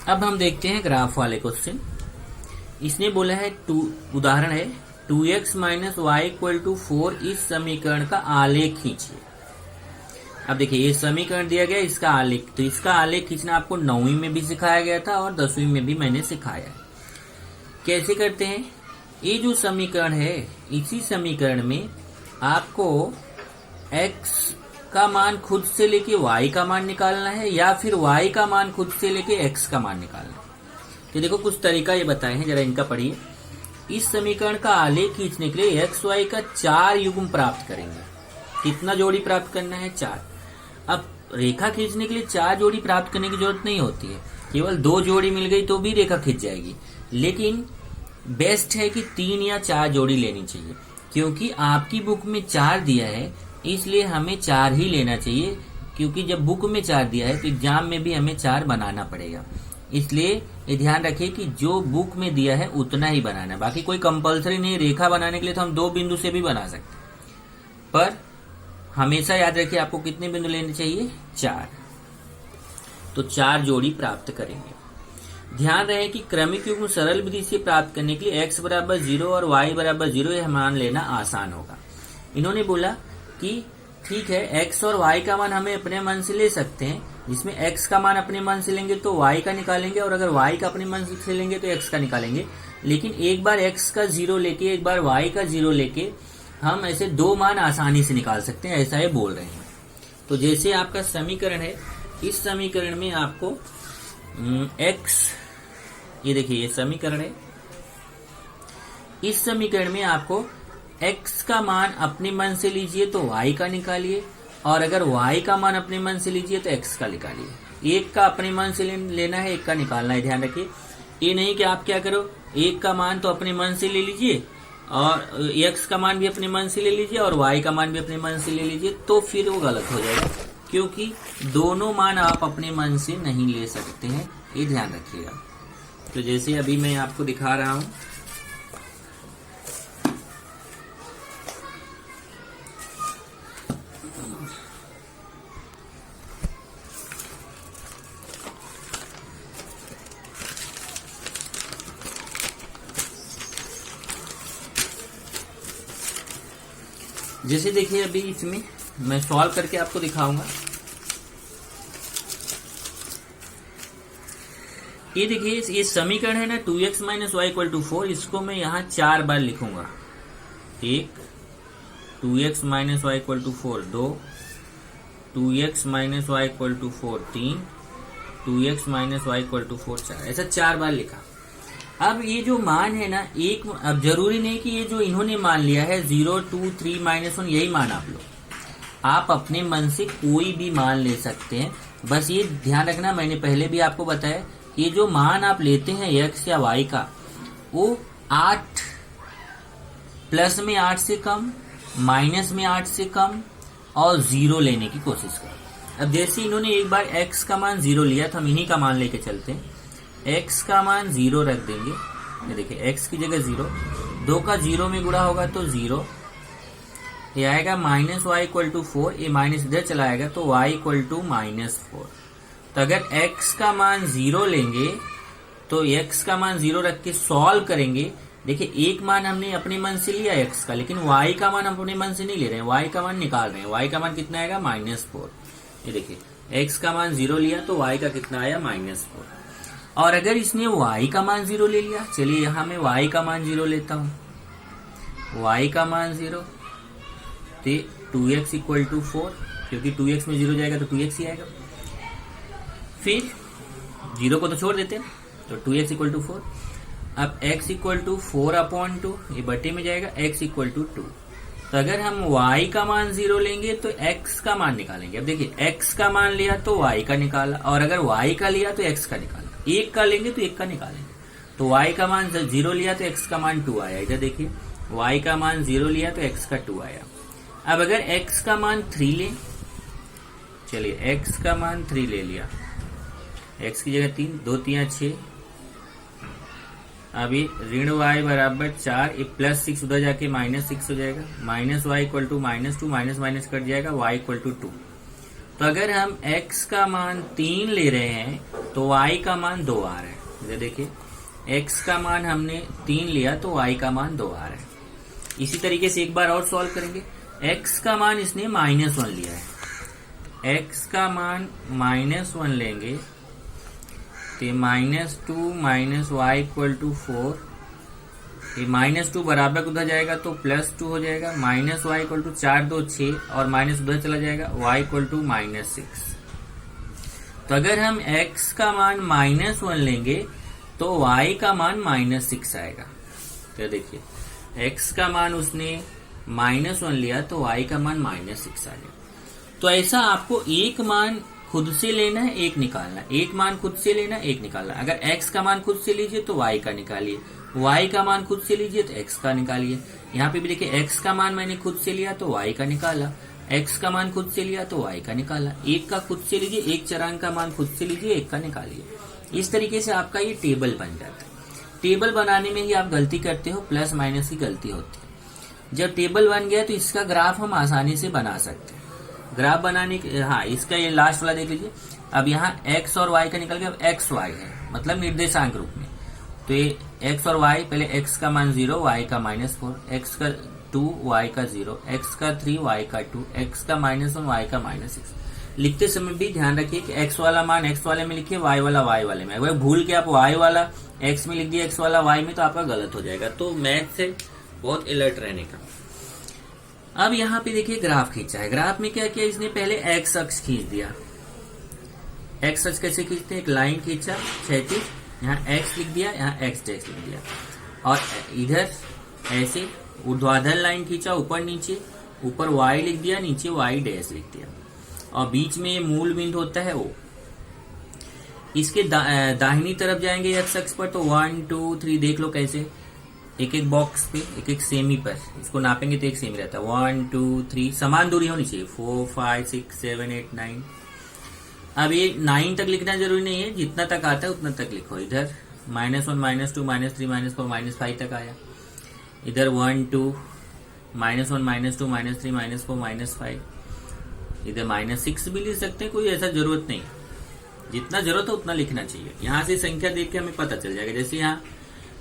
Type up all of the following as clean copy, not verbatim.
अब हम देखते हैं ग्राफ वाले क्वेश्चन। इसने बोला है उदाहरण है 2x minus Y equal to 4 इस समीकरण का आलेख खींचिए। अब देखिए ये समीकरण दिया गया, इसका आलेख, तो इसका आलेख खींचना आपको 9वीं में भी सिखाया गया था और 10वीं में भी मैंने सिखाया है। कैसे करते हैं, ये जो समीकरण है इसी समीकरण में आपको x का मान खुद से लेके y का मान निकालना है या फिर y का मान खुद से लेके x का मान निकालना है। तो देखो कुछ तरीका ये बताए हैं, जरा इनका पढ़िए। इस समीकरण का आलेख खींचने के लिए x y का 4 युग्म प्राप्त करेंगे। कितना जोड़ी प्राप्त करना है, 4। अब रेखा खींचने के लिए 4 जोड़ी प्राप्त करने की जरूरत नहीं होती है, केवल 2 जोड़ी मिल गई तो भी रेखा खींच जाएगी। लेकिन बेस्ट है कि 3 या 4 जोड़ी लेनी चाहिए, क्योंकि आपकी बुक में 4 दिया है इसलिए हमें 4 ही लेना चाहिए, क्योंकि जब बुक में 4 दिया है तो एग्जाम में भी हमें 4 बनाना पड़ेगा। इसलिए ये ध्यान रखिए कि जो बुक में दिया है उतना ही बनाना है, बाकी कोई कंपलसरी नहीं। रेखा बनाने के लिए तो हम 2 बिंदु से भी बना सकते हैं, पर हमेशा याद रखिए आपको कितने बिंदु लेने चाहिए, 4। तो 4 जोड़ी प्राप्त करेंगे। ध्यान रहे कि क्रमिक युग्म सरल विधि से प्राप्त करने के लिए x बराबर 0 और y बराबर 0 यह मान लेना आसान होगा। इन्होंने बोला कि ठीक है x और y का मान हमें अपने मन से ले सकते हैं, जिसमें x का मान अपने मन से लेंगे तो y का निकालेंगे, और अगर y का अपने मन से लेंगे तो x का निकालेंगे। लेकिन एक बार x का 0 लेके एक बार y का 0 लेके हम ऐसे 2 मान आसानी से निकाल सकते हैं, ऐसा ये बोल रहे हैं। तो जैसे आपका समीकरण है, इस समीकरण में आपको x, ये देखिए ये समीकरण है, इस समीकरण में आपको x का मान अपने मन से लीजिए तो y का निकालिए, और अगर y का मान अपने मन से लीजिए तो x का निकालिए। एक का अपने मन से लेना है, एक का निकालना है, ध्यान रखिए। ये नहीं कि आप क्या करो, एक का मान तो अपने मन से ले लीजिए और x का मान भी अपने मन से ले लीजिए और y का मान भी अपने मन से ले लीजिए, तो फिर वो गलत हो जाएगा, क्योंकि दोनों मान आप अपने मन से नहीं ले सकते हैं, ये ध्यान रखिएगा। तो जैसे अभी मैं आपको दिखा रहा हूं, जैसे देखिए अभी इसमें मैं सॉल्व करके आपको दिखाऊंगा। ये देखिए ये समीकरण है ना 2x minus Y equal to 4, इसको मैं यहाँ 4 बार लिखूंगा। 1, 2x minus Y equal to 4 2, 2x minus Y equal to 4 3, 2x minus Y equal to 4 4, ऐसा 4 बार लिखा। अब ये जो मान है ना, एक, अब जरूरी नहीं कि ये जो इन्होंने मान लिया है 0 2 3 -1 यही मान आप लो, आप अपने मन से कोई भी मान ले सकते हैं। बस ये ध्यान रखना, मैंने पहले भी आपको बताया, ये जो मान आप लेते हैं x या y का, वो 8 प्लस में 8 से कम, माइनस में 8 से कम और 0 लेने की कोशिश करो। अब जैसे इन्होंने एक बार x का मान 0 लिया तो हम इन्हीं का मान लेके चलते हैं। x का मान 0 रख देंगे, ये देखिए x की जगह 0, 2 का 0 में गुणा होगा तो 0, ये आएगा माइनस वाई इक्वल टू 4, ये माइनस इधर चला आएगा तो y इक्वल टू -4। तो अगर x का मान 0 लेंगे तो x का मान 0 रख के सॉल्व करेंगे। देखिए एक मान हमने अपने मन से लिया x का, लेकिन y का मान हम अपने मन से नहीं ले रहे हैं, y का मान निकाल रहे हैं। y का मान कितना आएगा, -4। ये देखिए x का मान 0 लिया तो y का कितना आया, -4। और अगर इसने y का मान 0 ले लिया, चलिए यहां मैं y का मान 0 लेता हूं, y का मान 0 तो 2x इक्वल टू 4, क्योंकि 2x में 0 जाएगा तो 2x ही आएगा। फिर 0 को तो छोड़ देते हैं, तो 2x इक्वल टू 4। अब x इक्वल टू 4/2, ये बटे में जाएगा, x इक्वल टू 2। तो अगर हम y का मान 0 लेंगे तो x का मान निकालेंगे। अब देखिए x का मान लिया तो y का निकाला, और अगर y का लिया तो x का निकाला। एक का लेंगे तो एक का निकालेंगे। तो y का मान 0 लिया तो x का मान 2 आया। इधर देखिए y का मान 0 लिया तो x का 2 आया। अब अगर x का मान 3 ले, चलिए x का मान 3 ले लिया, x की जगह 3, 2 3 6, अभी ऋण y बराबर 4, ये +6 उधर जाके -6 हो जाएगा, minus Y equal to -2, minus minus cut जाएगा, y इक्वल टू 2। तो अगर हम x का मान 3 ले रहे हैं तो y का मान 2 आ रहा है। इधर देखिए x का मान हमने 3 लिया तो y का मान 2 आ रहा है। इसी तरीके से एक बार और सॉल्व करेंगे। x का मान इसने -1 लिया है, x का मान -1 लेंगे तो -2 - y = 4, ये -2 बराबर उधर जाएगा तो +2 हो जाएगा, -y = 4 2 6 और माइनस उधर चला जाएगा, y = -6। तो अगर हम x का मान -1 लेंगे तो y का मान -6 आएगा। तो देखिए x का मान उसने -1 लिया तो y का मान -6 आ गया। तो ऐसा आपको एक मान खुद से लेना है, एक निकालना है, एक मान खुद से लेना, एक निकालना। अगर x का मान खुद से लीजिए तो y का निकालिए, y का मान खुद से लीजिए तो x का निकालिए। यहाँ पे भी देखिए x का मान मैंने खुद से लिया तो y का निकाला, x का मान खुद से लिया तो y का निकाला। एक का खुद से लीजिए, एक चरांक का मान खुद से लीजिए, एक का निकालिए। इस तरीके से आपका ये टेबल बन जाता है। टेबल बनाने में ही आप गलती करते हो, प्लस माइनस की गलती होती है। जब टेबल बन गया तो इसका ग्राफ हम आसानी से बना सकते हैं। ग्राफ बनाने के, हाँ इसका ये लास्ट वाला देख लीजिए। अब यहाँ x और y का निकल गया, अब x y है मतलब निर्देशांक रूप में। तो ये x और y, पहले x का मान 0, y का -4, x का 2, y का 0, x का 3, y का 2, x का -1, y का -6। लिखते समय भी ध्यान रखिए कि x वाला मान x वाले में लिखिए, y वाला y वाले में। अगर भूल के आप y वाला x में लिख दिया, x वाला y में, तो आपका गलत हो जाएगा। तो मैथ से बहुत अलर्ट रहने का। अब यहाँ पे देखिए ग्राफ खींचा है। ग्राफ में क्या किया इसने, पहले x अक्ष खींच दिया। x अक्ष कैसे खींचते हैं, एक लाइन खींचा क्षैतिज, यहाँ x लिख दिया, यहाँ x डैश लिख दिया, और इधर ऐसे ऊर्ध्वाधर लाइन खींचा, ऊपर नीचे, ऊपर y लिख दिया, नीचे y डैश लिख दिया, और बीच में मूल बिंदु होता है O। इसके दाहिनी तरफ जाएंगे x अक्ष पर, तो 1 2 3 देख लो कैसे, एक एक बॉक्स पे, एक एक सेमी पर इसको नापेंगे तो एक सेमी रहता है। 1 2 3 समान दूरी होनी चाहिए, 4 5 6 7 8 9। अब ये 9 तक लिखना जरूरी नहीं है, जितना तक आता है उतना तक लिखो। इधर -1 -2 -3 -4 -5 तक आया, इधर 1 2 -1 -2 -3 -4 -5, इधर -6 भी लिख सकते हैं, कोई ऐसा जरूरत नहीं। जितना जरूरत है उतना लिखना चाहिए। यहाँ से संख्या देख के हमें पता चल जाएगा। जैसे यहाँ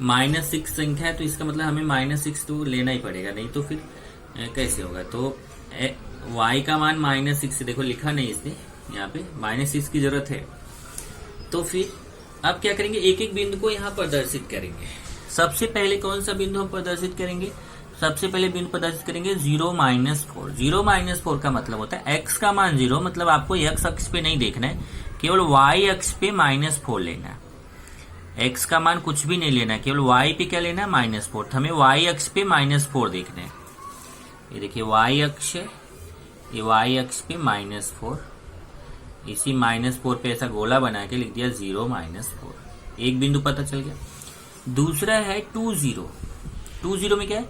-6 संख्या है तो इसका मतलब हमें -6 तो लेना ही पड़ेगा, नहीं तो फिर कैसे होगा। तो y का मान -6, देखो लिखा नहीं इसने, यहाँ पे -6 की जरूरत है। तो फिर अब क्या करेंगे, एक एक बिंदु को यहाँ प्रदर्शित करेंगे। सबसे पहले कौन सा बिंदु हम प्रदर्शित करेंगे, सबसे पहले बिंदु प्रदर्शित करेंगे 0 -4। 0 -4 का मतलब होता है x का मान 0, मतलब आपको x अक्ष पे नहीं देखना है, केवल y अक्ष पे -4 लेना है। x का मान कुछ भी नहीं लेना है, केवल y पे क्या लेना है, -4। तो हमें y अक्ष पे -4 देखना है। ये देखिए y अक्ष है, ये y अक्ष पे -4, इसी -4 पे ऐसा गोला बना के लिख दिया 0 -4। एक बिंदु पता चल गया। दूसरा है 2 0। 2 0 में क्या है,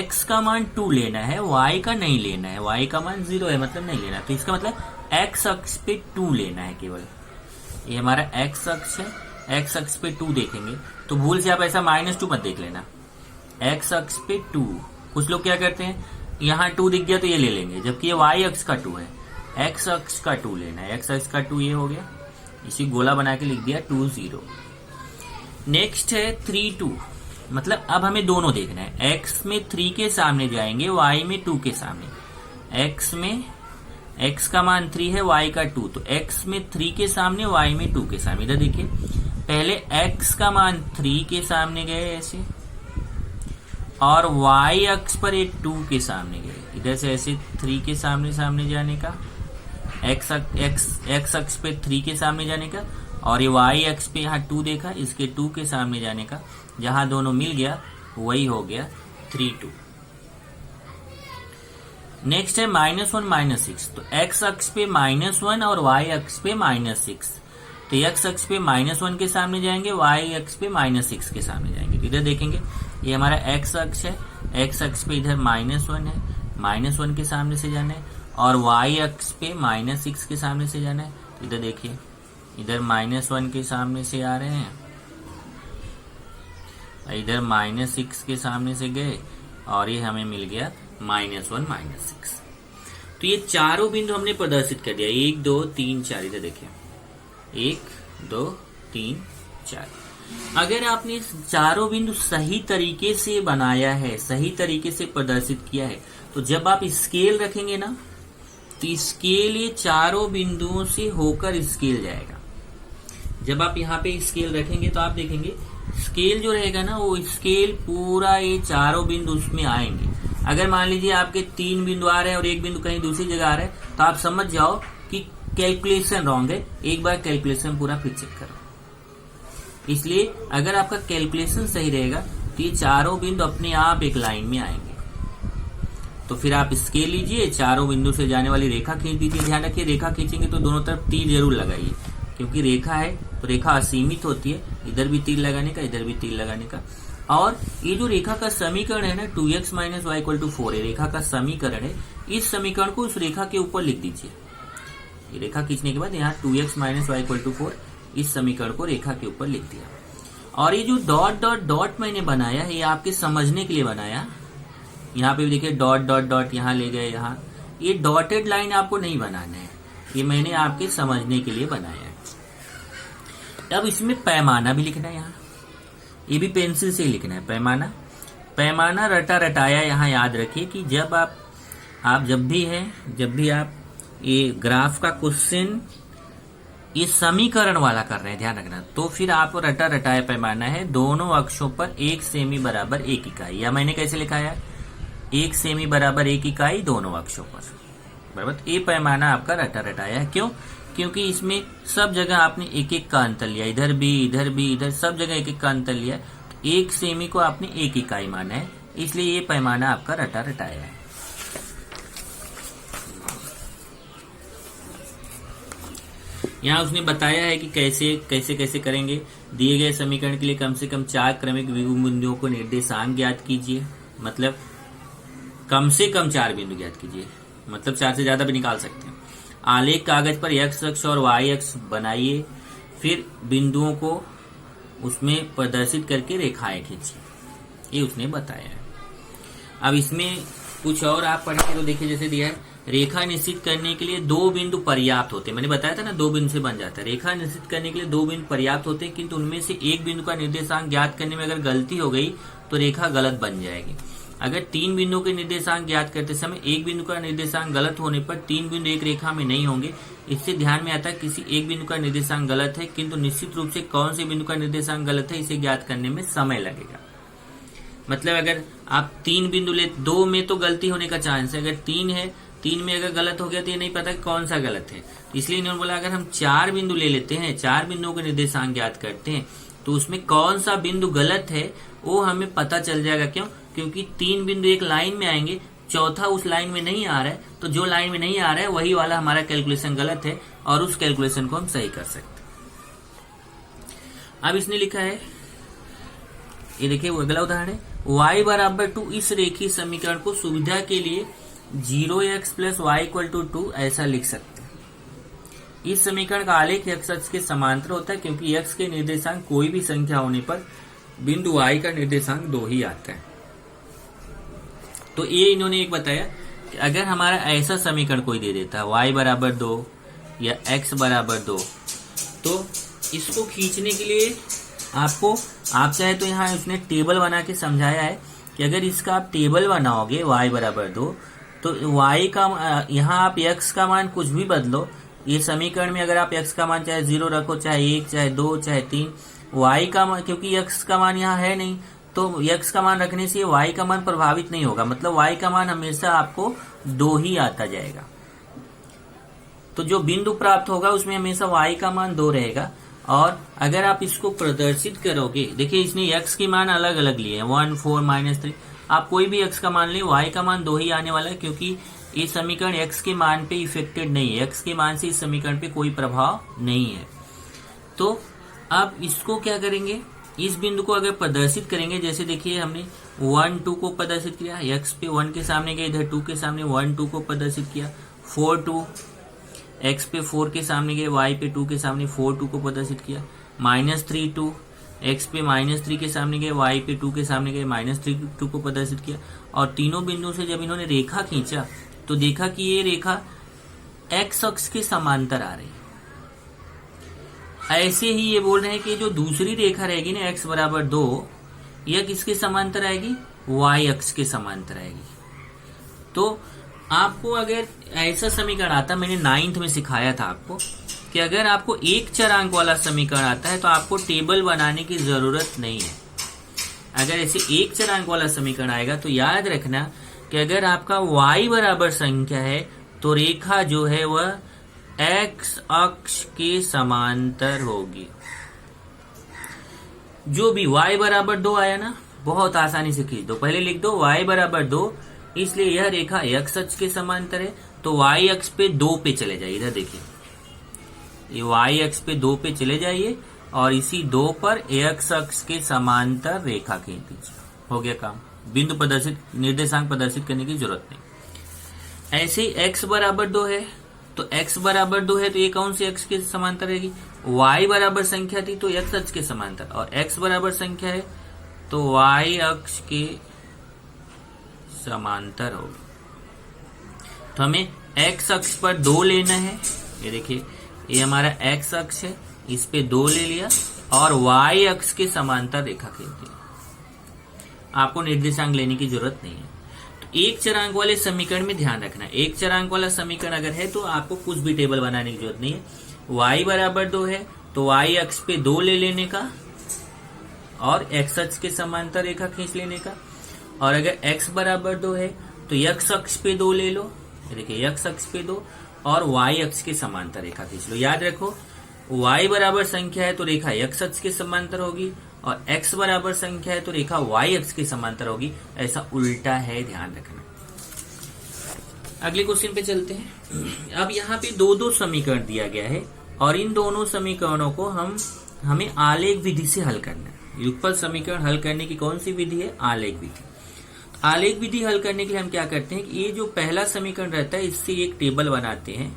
x का मान 2 लेना है, y का नहीं लेना है। y का मान 0 है मतलब नहीं लेना, तो इसका मतलब x अक्ष पे 2 लेना है केवल। ये हमारा x अक्ष है, x अक्ष पे 2 देखेंगे, तो भूल से आप ऐसा -2 मत देख लेना। x अक्ष पे 2, कुछ लोग क्या करते हैं, यहाँ 2 दिख गया तो ये ले लेंगे, जबकि ये y अक्ष का 2 है। x अक्ष का 2 लेना है, x अक्ष का 2 ये हो गया, इसी गोला बना के लिख दिया 2 0। नेक्स्ट है 3 2, मतलब अब हमें दोनों देखना है। x में 3 के सामने जाएंगे, y में 2 के सामने। x में x का मान 3 है, y का 2, तो x में 3 के सामने, y में 2 के सामने। इधर देखिए पहले x का मान 3 के सामने गए ऐसे, और y अक्ष पर एक 2 के सामने गए। इधर से ऐसे 3 के सामने सामने जाने का, x अक्ष पे 3 के सामने जाने का, और ये y अक्ष पे यहाँ 2 देखा, इसके 2 के सामने जाने का। जहां दोनों मिल गया वही हो गया 3 2। नेक्स्ट है -1 -6, तो x अक्ष पे -1 और y अक्ष पे -6। तो x अक्ष पे -1 के सामने जाएंगे, y अक्ष पे -6 के सामने जाएंगे। इधर देखेंगे ये हमारा x अक्ष है, x अक्ष पे इधर -1 है, -1 के सामने से जाना है, और y अक्ष पे -6 के सामने से जाना है। इधर देखिए इधर -1 के सामने से आ रहे हैं, इधर -6 के सामने से गए, और ये हमें मिल गया -1 -6। तो ये चारों बिंदु हमने प्रदर्शित कर दिया, 1 2 3 4। इधर देखिए 1 2 3 4। अगर आपने इस चारों बिंदु सही तरीके से बनाया है, सही तरीके से प्रदर्शित किया है, तो जब आप स्केल रखेंगे ना, तो स्केल ये चारों बिंदुओं से होकर स्केल जाएगा। जब आप यहाँ पे स्केल रखेंगे तो आप देखेंगे स्केल जो रहेगा ना, वो स्केल पूरा ये चारों बिंदु उसमें आएंगे। अगर मान लीजिए आपके 3 बिंदु आ रहे हैं और एक बिंदु कहीं दूसरी जगह आ रहा है, तो आप समझ जाओ कि कैलकुलेशन रॉन्ग है। एक बार कैलकुलेशन पूरा फिर चेक करो। इसलिए अगर आपका कैलकुलेशन सही रहेगा तो ये चारों बिंदु अपने आप एक लाइन में आएंगे। तो फिर आप स्केल लीजिए, चारों बिंदु से जाने वाली रेखा खींच दीजिए। ध्यान रखिए, रेखा खींचेंगे तो दोनों तरफ तीर जरूर लगाइए, क्योंकि रेखा है तो रेखा असीमित होती है, इधर भी तीर लगाने का, इधर भी तीर लगाने का। और ये जो रेखा का समीकरण है ना, 2x minus Y equal to 4, रेखा का समीकरण है। इस समीकरण को उस रेखा के ऊपर लिख दीजिए। ये रेखा खींचने के बाद यहाँ 2x minus Y equal to 4, इस समीकरण को रेखा के ऊपर लिख दिया। और ये जो डॉट डॉट डॉट मैंने बनाया है, ये आपके समझने के लिए बनाया। यहाँ पे देखिए डॉट डॉट डॉट यहाँ ले गए, यहाँ ये डॉटेड लाइन आपको नहीं बनाना है, ये मैंने आपके समझने के लिए बनाया है। अब इसमें पैमाना भी लिखना है, यहाँ ये भी पेंसिल से लिखना है। पैमाना, पैमाना रटा रटाया यहाँ याद रखिए कि जब आप जब भी आप ये ग्राफ का क्वेश्चन ये समीकरण वाला कर रहे हैं, ध्यान रखना, तो फिर आप रटा रटाया पैमाना है। दोनों अक्षों पर 1 सेमी बराबर 1 इकाई, या मैंने कैसे लिखा है 1 सेमी बराबर 1 इकाई दोनों अक्षों पर बराबर। ये पैमाना आपका रटा रटाया है। क्यों? क्योंकि इसमें सब जगह आपने एक एक का अंतर लिया, इधर भी इधर सब जगह एक एक का अंतर लिया। 1 सेमी को आपने 1 इकाई माना है, इसलिए ये पैमाना आपका रटा रटाया है। यहाँ उसने बताया है कि कैसे करेंगे। दिए गए समीकरण के लिए कम से कम 4 क्रमिक बिंदुओं को निर्देशांक ज्ञात कीजिए, मतलब कम से कम 4 बिंदु ज्ञात कीजिए, मतलब 4 से ज्यादा भी निकाल सकते हैं। आलेख कागज पर x अक्ष और y अक्ष बनाइए, फिर बिंदुओं को उसमें प्रदर्शित करके रेखाएं खींचिए, ये उसने बताया है। अब इसमें कुछ और आप पढ़ेंगे तो देखिए, जैसे दिया है रेखा निश्चित करने के लिए 2 बिंदु पर्याप्त होते हैं। मैंने बताया था ना 2 बिंदु से बन जाता है। रेखा निश्चित करने के लिए 2 बिंदु पर्याप्त होते हैं, किंतु उनमें से एक बिंदु का निर्देशांक ज्ञात करने में अगर गलती हो गई तो रेखा गलत बन जाएगी। अगर 3 बिंदुओं के निर्देशांक ज्ञात करते समय एक बिंदु का निर्देशांक गलत होने पर 3 बिंदु एक रेखा में नहीं होंगे। इससे ध्यान में आता है किसी एक बिंदु का निर्देशांक गलत है, किंतु निश्चित रूप से कौन से बिंदु का निर्देशांक गलत है इसे ज्ञात करने में समय लगेगा। मतलब अगर आप 3 बिंदु ले, 2 में तो गलती होने का चांस है, अगर 3 है, 3 में अगर गलत हो गया तो ये नहीं पता कौन सा गलत है। इसलिए इन्होंने बोला अगर हम 4 बिंदु ले लेते हैं, 4 बिंदुओं के निर्देशांक ज्ञात करते हैं, तो उसमें कौन सा बिंदु गलत है वो हमें पता चल जाएगा। क्यों? क्योंकि 3 बिंदु एक लाइन में आएंगे, चौथा उस लाइन में नहीं आ रहा है, तो जो लाइन में नहीं आ रहा है वही वाला हमारा कैलकुलेशन गलत है और उस कैलकुलेशन को हम सही कर सकते हैं। अब इसने लिखा है, ये देखिए वो अगला उदाहरण है, y बराबर 2, इस रेखीय समीकरण को सुविधा के लिए 0x plus Y equal to 2 ऐसा लिख सकते हैं। इस समीकरण का आलेख x अक्ष के समांतर होता है, क्योंकि x के निर्देशांक कोई भी संख्या होने पर बिंदु y का निर्देशांक 2 ही आता है। तो ये इन्होंने एक बताया कि अगर हमारा ऐसा समीकरण कोई दे देता है y बराबर 2 या x बराबर 2, तो इसको खींचने के लिए आप चाहे तो यहाँ उसने टेबल बना के समझाया है कि अगर इसका आप टेबल बनाओगे y बराबर 2, तो y का यहाँ आप x का मान कुछ भी बदलो, ये समीकरण में अगर आप x का मान चाहे 0 रखो, चाहे 1, चाहे 2, चाहे 3, y का मान, क्योंकि x का मान यहाँ है नहीं, तो x का मान रखने से y का मान प्रभावित नहीं होगा, मतलब y का मान हमेशा आपको 2 ही आता जाएगा। तो जो बिंदु प्राप्त होगा उसमें हमेशा y का मान 2 रहेगा। और अगर आप इसको प्रदर्शित करोगे, देखिए इसने x के मान अलग अलग लिए हैं, 1, 4, -3, आप कोई भी x का मान ले, y का मान 2 ही आने वाला है, क्योंकि ये समीकरण x के मान पे इफेक्टेड नहीं है, x के मान से इस समीकरण पे कोई प्रभाव नहीं है। तो अब इसको क्या करेंगे, इस बिंदु को अगर प्रदर्शित करेंगे, जैसे देखिए हमने 1, 2 को प्रदर्शित किया, x पे 1 के सामने गए, इधर 2 के सामने 1, 2 को प्रदर्शित किया, 4, 2, x पे 4 के सामने गए, y पे 2 के सामने 4, 2 को प्रदर्शित किया, -3, 2, x पे -3 के सामने गए, y पे 2 के सामने गए, -3, 2 को प्रदर्शित किया। और तीनों बिंदुओं से जब इन्होंने रेखा खींचा तो देखा कि ये रेखा x अक्ष के समांतर आ रही है। ऐसे ही ये बोल रहे हैं कि जो दूसरी रेखा रहेगी ना x बराबर 2, यह किसके समांतर आएगी? y अक्ष के समांतर आएगी। तो आपको अगर ऐसा समीकरण आता, मैंने 9th में सिखाया था आपको कि अगर आपको एक चरांक वाला समीकरण आता है तो आपको टेबल बनाने की जरूरत नहीं है। अगर ऐसे एक चरांक वाला समीकरण आएगा तो याद रखना कि अगर आपका y बराबर संख्या है तो रेखा जो है वह x अक्ष के समांतर होगी। जो भी y बराबर 2 आया ना, बहुत आसानी से खींच दो। पहले लिख दो y बराबर 2, इसलिए यह रेखा x अक्ष के समांतर है, तो y अक्ष पे 2 पे चले जाइए। इधर देखिए, ये y अक्ष पे 2 पे चले जाइए और इसी 2 पर x अक्ष के समांतर रेखा खींच दीजिए। हो गया काम। बिंदु प्रदर्शित, निर्देशांक प्रदर्शित करने की जरूरत नहीं। ऐसे ही x बराबर 2 है, तो x बराबर 2 है तो ये कौन से अक्ष के समांतर रहेगी? y बराबर संख्या थी तो x अक्ष के समांतर, और x बराबर संख्या है तो y अक्ष के समांतर होगी। तो हमें x अक्ष पर 2 लेना है। ये देखिए, ये हमारा x अक्ष है, इस पे 2 ले लिया और y अक्ष के समांतर रेखा खींच दी। आपको निर्देशांक लेने की जरूरत नहीं है। तो एक चरांक वाले समीकरण में ध्यान रखना, एक चरांक वाला समीकरण अगर है तो आपको कुछ भी टेबल बनाने की जरूरत नहीं है। y बराबर 2 है तो y अक्ष पे 2 ले लेने का और x अक्ष के समांतर रेखा खींच लेने का, और अगर x बराबर 2 है तो x अक्ष पे 2 ले लो। देखिए, x अक्ष पे 2 और y अक्ष के समांतर रेखा खींच लो। याद रखो, y बराबर संख्या है तो रेखा x अक्ष के समांतर होगी, और x बराबर संख्या है तो रेखा y अक्ष के समांतर होगी। ऐसा उल्टा है, ध्यान रखना। अगले क्वेश्चन पे चलते हैं। अब यहाँ पे 2 समीकरण दिया गया है और इन दोनों समीकरणों को हमें आलेख विधि से हल करना है। युगफल समीकरण हल करने की कौन सी विधि है? आलेख विधि। आलेख विधि हल करने के लिए हम क्या करते हैं कि ये जो पहला समीकरण रहता है इससे एक टेबल बनाते हैं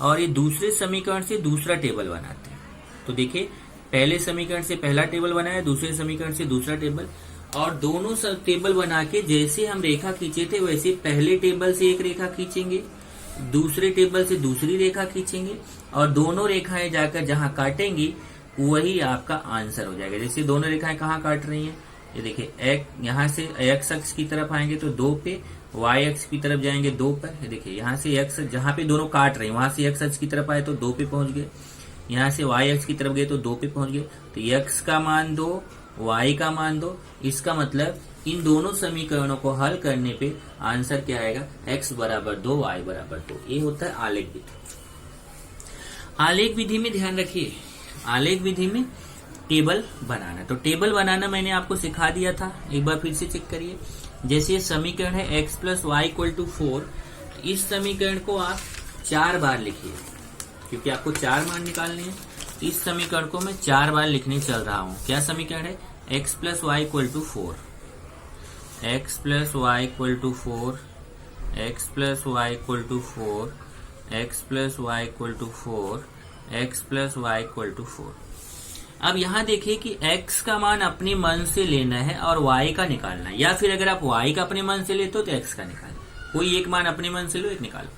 और ये दूसरे समीकरण से दूसरा टेबल बनाते हैं। तो देखिए, पहले समीकरण से पहला टेबल बनाया, दूसरे समीकरण से दूसरा टेबल, और दोनों टेबल बना के जैसे हम रेखा खींचे थे वैसे पहले टेबल से एक रेखा खींचेंगे, दूसरे टेबल से दूसरी रेखा खींचेंगे, और दोनों रेखाएं जाकर जहां काटेंगी वही आपका आंसर हो जाएगा। जैसे दोनों रेखाएं कहाँ काट रही हैं, ये देखिए, यहाँ से x अक्ष की तरफ आएंगे तो 2 पे, y अक्ष की तरफ जाएंगे 2 पर। ये देखिए, यहाँ से x, जहाँ पे दोनों काट रहे हैं वहां से x अक्ष की तरफ आए तो 2 पे पहुंच गए, यहाँ से y अक्ष की तरफ गए तो 2 पे पहुंच गए। तो x का मान 2, y का मान 2। इसका मतलब इन दोनों समीकरणों को हल करने पे आंसर क्या आएगा? x बराबर 2, y बराबर 2। ये होता है आलेख विधि। आलेख विधि में ध्यान रखिए, आलेख विधि में टेबल बनाना। तो टेबल बनाना मैंने आपको सिखा दिया था, एक बार फिर से चेक करिए। जैसे ये समीकरण है x plus Y equal to 4, इस समीकरण को आप 4 बार लिखिए क्योंकि आपको 4 मान निकालने हैं। इस समीकरण को मैं 4 बार लिखने चल रहा हूँ। क्या समीकरण है? x plus Y equal to 4, x plus Y equal to 4, x plus Y equal to 4, x plus Y equal to 4, x plus Y equal to 4। अब यहाँ देखिए कि x का मान अपने मन से लेना है और y का निकालना है, या फिर अगर आप y का अपने मन से लेते हो तो x का निकालो। कोई एक मान अपने मन से लो, एक निकालो।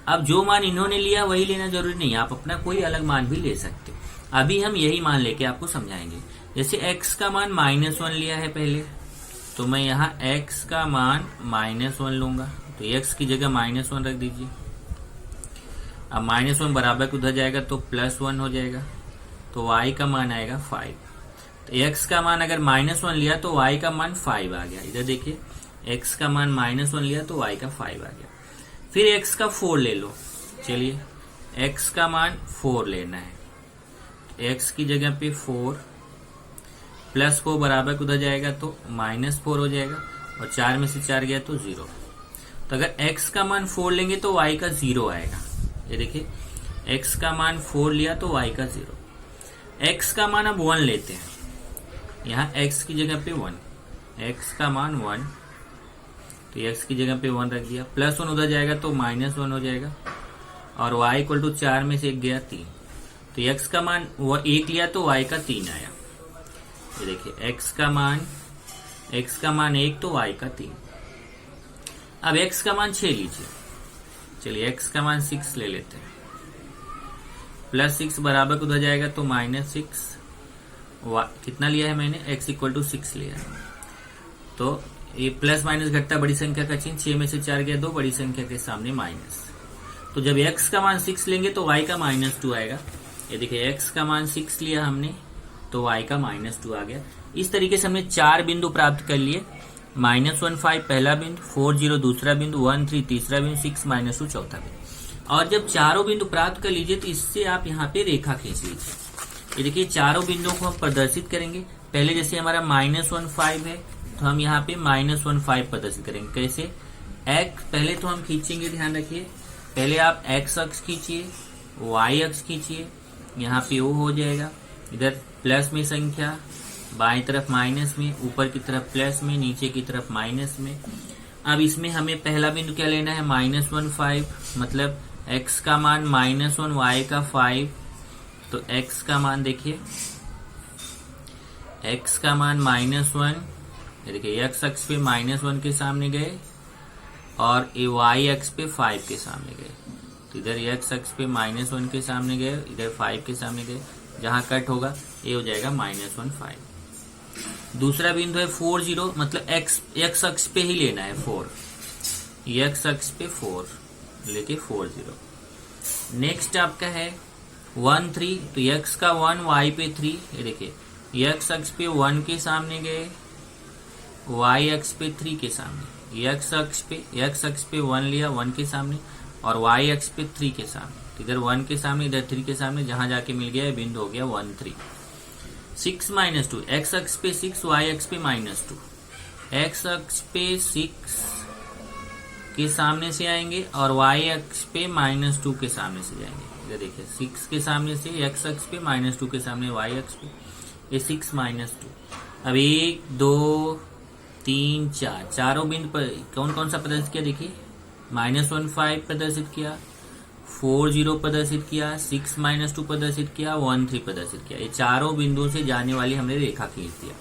अब जो मान इन्होंने लिया वही लेना जरूरी नहीं, आप अपना कोई अलग मान भी ले सकते हो। अभी हम यही मान लेके आपको समझाएंगे। जैसे x का मान -1 लिया है पहले, तो मैं यहाँ x का मान -1 लूंगा, तो x की जगह -1 रख दीजिए। अब -1 बराबर उधर जाएगा तो +1 हो जाएगा, तो y का मान आएगा 5। तो x का मान अगर -1 लिया तो y का मान 5 आ गया। इधर देखिए, x का मान -1 लिया तो y का 5 आ गया। फिर x का 4 ले लो। चलिए, x का मान 4 लेना है, x की जगह पे 4, +4 बराबर उधर जाएगा तो -4 हो जाएगा, और 4 में से 4 गया तो 0। तो अगर x का मान 4 लेंगे तो y का 0 आएगा। ये देखिए, x का मान 4 लिया तो y का 0। x का मान अब 1 लेते हैं, यहाँ x की जगह पे 1, x का मान 1, तो x की जगह पे 1 रख दिया। +1 उधर जाएगा तो -1 हो जाएगा, और y इक्वल टू 4 में से 1 गया 3, तो x का मान 1 लिया तो y का 3 आया। ये देखिए, x का मान 1 तो y का 3। अब x का मान 6 लीजिए। चलिए, x का मान 6 ले लेते हैं, प्लस 6 बराबर उधर जाएगा तो -6, कितना लिया है मैंने, x इक्वल टू 6 लिया है। तो ये प्लस माइनस घटता बड़ी संख्या का चिन्ह, 6 में से 4 गया 2, बड़ी संख्या के सामने माइनस। तो जब x का मान 6 लेंगे तो y का -2 आएगा। ये देखिए x का मान 6 लिया हमने तो y का -2 आ गया। इस तरीके से हमने 4 बिंदु प्राप्त कर लिए। -1 पहला बिंदु, 4 0 दूसरा बिंदु, 1 3 तीसरा बिंदु, 6 -2 चौथा बिंदु। और जब चारों बिंदु प्राप्त कर लीजिए तो इससे आप यहाँ पे रेखा खींच लीजिए। ये देखिए चारों बिंदुओं को हम प्रदर्शित करेंगे। पहले जैसे हमारा -1 है तो हम यहाँ पे -1 प्रदर्शित करेंगे। कैसे? x पहले तो हम खींचेंगे, ध्यान रखिए, पहले आप x अक्ष खींचिए, y अक्ष खींचिए, यहाँ पे O हो जाएगा। इधर प्लस में संख्या, बाएं तरफ माइनस में, ऊपर की तरफ प्लस में, नीचे की तरफ माइनस में। अब इसमें हमें पहला बिंदु क्या लेना है, -1 मतलब x का मान -1 y का 5। तो x का मान देखिए, x का मान -1, देखिए x अक्ष पे -1 के सामने गए और y अक्ष पे 5 के सामने गए। तो इधर x अक्ष पे -1 के सामने गए, इधर 5 के सामने गए, जहां कट होगा ये हो जाएगा -1 5। दूसरा बिंदु है 4 0, मतलब x अक्ष पे ही लेना है 4, x अक्ष पे 4 लेके 4 0। नेक्स्ट आपका है 1 3, तो x का 1 y पे 3, ये देखिए x अक्ष पे 1 के सामने गए, y अक्ष पे 3 के सामने, x अक्ष पे 1 लिया 1 के सामने और y अक्ष पे 3 के सामने। तो इधर 1 के सामने, इधर 3 के सामने, जहां जाके मिल गया बिंदु हो गया 1 3। 6 -2, x अक्ष पे 6, y अक्ष पे -2। x अक्ष पे 6 के सामने से आएंगे और y अक्ष पे -2 के सामने से जाएंगे। इधर देखिए 6 के सामने से x अक्ष पे, -2 के सामने y अक्ष पे, ये 6 -2। अब 1 2 3 4 चारों बिंदु पर कौन कौन सा प्रदर्शित किया, देखिए -1 5 प्रदर्शित किया, 4 0 प्रदर्शित किया, 6 -2 प्रदर्शित किया, 1 3 प्रदर्शित किया। ये चारों बिंदुओं से जाने वाली हमने रेखा खींच दिया।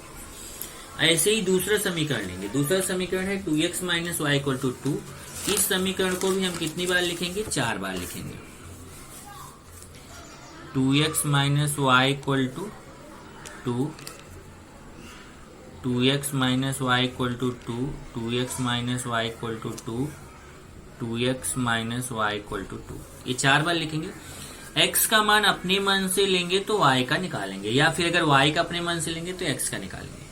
ऐसे ही दूसरा समीकरण लेंगे। दूसरा समीकरण है 2x - y = 2। इस समीकरण को भी हम कितनी बार लिखेंगे, 4 बार लिखेंगे। 2x - y = 2, 2x - y = 2, 2x - y = 2, 2x - y = 2। ये 4 बार लिखेंगे। x का मान अपने मन से लेंगे तो y का निकालेंगे, या फिर अगर y का अपने मन से लेंगे तो x का निकालेंगे।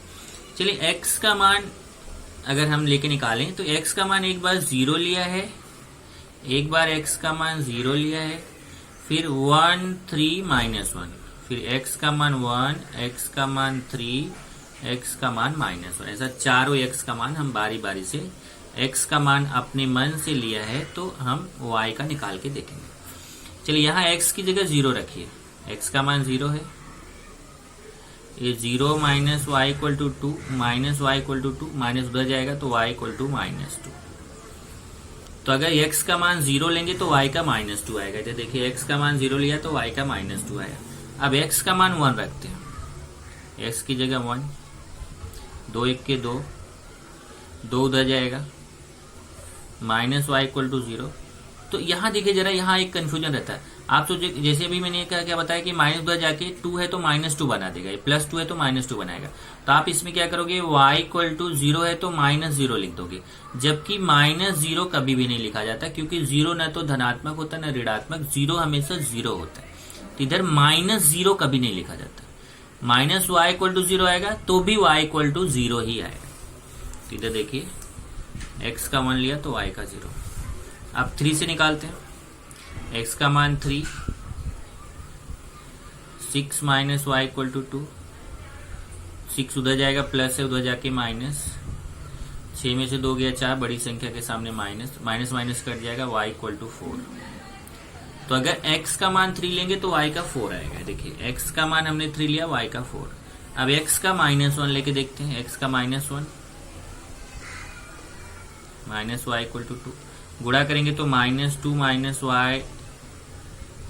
चलिए x का मान अगर हम लेके निकालें तो x का मान एक बार 0 लिया है, एक बार x का मान 0 लिया है, फिर 1 3 -1, फिर x का मान 1, x का मान 3, x का मान -1। ऐसा चारों x का मान हम बारी बारी से, x का मान अपने मन से लिया है तो हम y का निकाल के देखेंगे। चलिए यहाँ x की जगह 0 रखिए, x का मान 0 है, ये 0 - y = 2, -y = 2, माइनस उधर जाएगा तो y = -2। तो अगर x का मान 0 लेंगे तो y का -2 आएगा। तो देखिए x का मान 0 लिया तो y का -2 आया। अब x का मान 1 रखते हैं, x की जगह 1, 2 1 के 2, 2 उधर जाएगा, -y = 0। तो यहाँ देखिए जरा, यहाँ एक कंफ्यूजन रहता है। आप सोचिए जैसे भी मैंने क्या बताया कि माइनस उधर जाके 2 है तो -2 बना देगा, +2 है तो -2 बनाएगा। तो आप इसमें क्या करोगे, y = 0 है तो -0 लिख दोगे, जबकि -0 कभी भी नहीं लिखा जाता, क्योंकि 0 न तो धनात्मक होता न ऋणात्मक, 0 हमेशा 0 होता है। तो इधर -0 कभी नहीं लिखा जाता। -y = 0 आएगा तो भी y = 0 ही आएगा। तो इधर देखिए x का 1 लिया तो y का 0। अब 3 से निकालते हैं, x का मान 3, 6 - y = 2, 6 उधर जाएगा, प्लस है उधर जाके माइनस, 6 में से 2 गया 4, बड़ी संख्या के सामने माइनस, माइनस कट जाएगा, y = 4। तो अगर x का मान 3 लेंगे तो y का 4 आएगा। देखिए x का मान हमने 3 लिया, y का 4। अब x का -1 लेके देखते हैं, x का -1, -y = 2, गुणा करेंगे तो -2 - y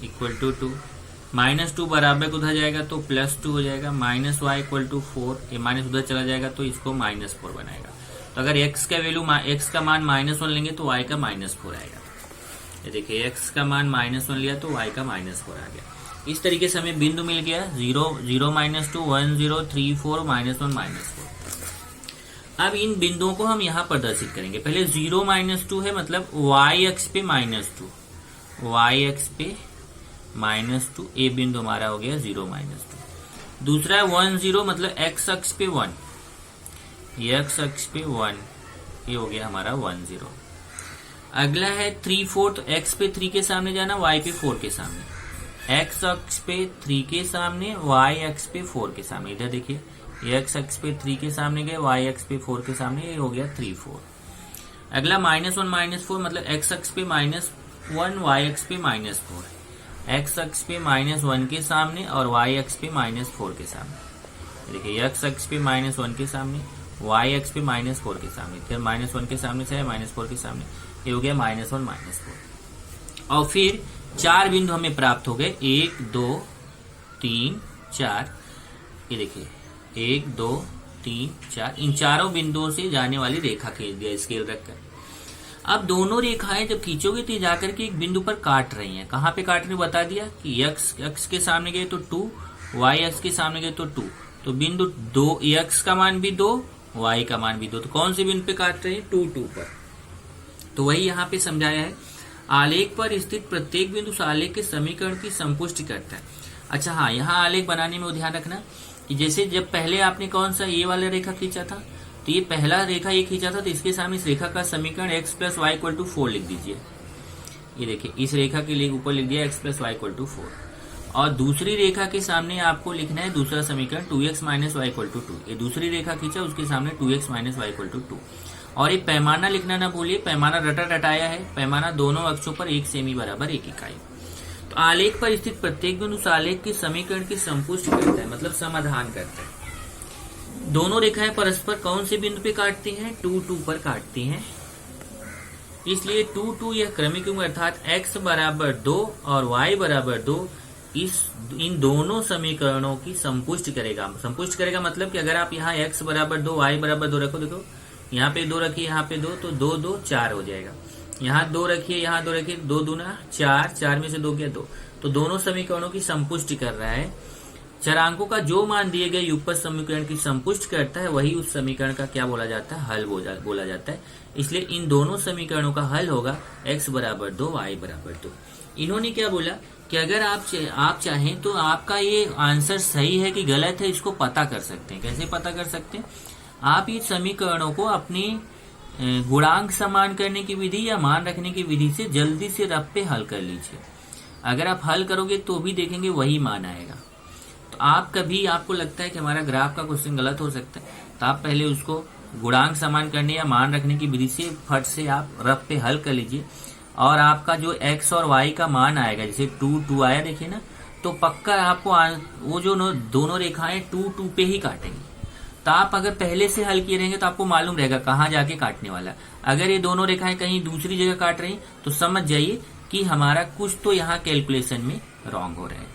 = 2, -2 बराबर उधर जाएगा तो +2 हो जाएगा, -y = 4, ये माइनस उधर चला जाएगा तो इसको -4 बनाएगा। तो अगर x का वैल्यू, x का मान -1 लेंगे तो y का -4 आएगा। ये देखिए x का मान -1 लिया तो y का -4 आ गया। इस तरीके से हमें बिंदु मिल गया 0 0 -2 1 0 3 4 -1 -4। अब इन बिंदुओं को हम यहां प्रदर्शित करेंगे। पहले 0 -2 है, मतलब y अक्ष पे -2, y अक्ष पे -2, ए बिंदु हमारा हो गया 0 -2। दूसरा है 1 0, मतलब x अक्ष पे 1, x अक्ष पे 1, ये हो गया हमारा 1 0। अगला है 3 4, तो x पे 3 के सामने जाना, y पे 4 के सामने, x अक्ष पे 3 के सामने, y अक्ष पे 4 के सामने। इधर देखिए, x अक्ष पे 3 के सामने गए, y अक्ष पे 4 के सामने, ये हो गया 3 4। अगला -1 -4, मतलब x अक्ष पे -1, y अक्ष पे -4, x अक्ष पे -1 के सामने और y अक्ष पे -4 के सामने। देखिए x अक्ष पे -1 के सामने, y अक्ष पे -4 के सामने, फिर -1 के सामने से -4 के सामने, ये हो गया -1 -4। और फिर 4 बिंदु हमें प्राप्त हो गए, 1 2 3 4। ये देखिए 1 2 3 4, इन चारों बिंदुओं से जाने वाली रेखा खींच दिया स्केल रखकर। अब दोनों रेखाएं जब खींचोगे तो जाकर के एक बिंदु पर काट रही हैं। कहां पे काट रही, बता दिया कि x अक्ष के सामने गए तो 2, y अक्ष के सामने गए तो 2, तो बिंदु 2, x का मान भी 2, y का मान भी 2, तो कौन से बिंदु पे काट रहे हैं, 2 2 पर। तो वही यहाँ पे समझाया है, आलेख पर स्थित प्रत्येक बिंदु उस आलेख के समीकरण की संपुष्टि करता है। अच्छा हाँ, यहाँ आलेख बनाने में ध्यान रखना कि जैसे जब पहले आपने कौन सा ये वाला रेखा खींचा था, तो ये पहला रेखा ये खींचा था, तो इसके सामने इस रेखा का समीकरण x + y = 4 लिख दीजिए। ये देखिए, इस रेखा के लिए ऊपर लिख दिया x + y = 4, और दूसरी रेखा के सामने आपको लिखना है दूसरा समीकरण 2x - y = 2। ये दूसरी रेखा खींचा, उसके सामने 2x - y = 2। और ये पैमाना लिखना ना भूलिए, पैमाना रटाया है, पैमाना दोनों अक्षों पर 1 सेमी बराबर 1 इकाई। तो आलेख पर स्थित प्रत्येक बिंदु उस आलेख के समीकरण की संपुष्टि करता है, मतलब समाधान करता है। दोनों रेखाएं परस्पर कौन से बिंदु पे काटती हैं, 2 2 पर काटती हैं, इसलिए 2 2 यह क्रमिक अंक अर्थात x = 2 और y = 2 इन दोनों समीकरणों की संपुष्टि करेगा। संपुष्ट करेगा मतलब कि अगर आप यहाँ x = 2 y = 2 रखो, देखो यहाँ पे 2 रखिए, यहाँ पे 2, तो 2 2 4 हो जाएगा। यहाँ 2 रखिए, यहाँ 2 रखिए, 2 दूना 4, 4 में से 2 गया 2, तो दोनों समीकरणों की संपुष्टि कर रहा है। चरांकों का जो मान दिए गए युगपत समीकरण की संपुष्टि करता है, वही उस समीकरण का क्या बोला जाता है, हल बोला जाता है। इसलिए इन दोनों समीकरणों का हल होगा x = 2 y = 2। इन्होंने क्या बोला कि अगर आप चाहें तो आपका ये आंसर सही है कि गलत है, इसको पता कर सकते हैं। कैसे पता कर सकते हैं, आप इस समीकरणों को अपनी गुणांक समान करने की विधि या मान रखने की विधि से जल्दी से रफ पे हल कर लीजिए। अगर आप हल करोगे तो भी देखेंगे वही मान आएगा। तो आप कभी आपको लगता है कि हमारा ग्राफ का क्वेश्चन गलत हो सकता है, तो आप पहले उसको गुणांक समान करने या मान रखने की विधि से फट से आप रफ पे हल कर लीजिए, और आपका जो x और y का मान आएगा, जैसे 2 2 आया देखिए ना, तो पक्का आपको वो जो दोनों रेखाएं 2 2 पे ही काटेंगे। तो आप अगर पहले से हल किए रहेंगे तो आपको मालूम रहेगा कहाँ जाके काटने वाला। अगर ये दोनों रेखाएं कहीं दूसरी जगह काट रही तो समझ जाइए कि हमारा कुछ तो यहाँ कैलकुलेशन में रॉन्ग हो रहा है।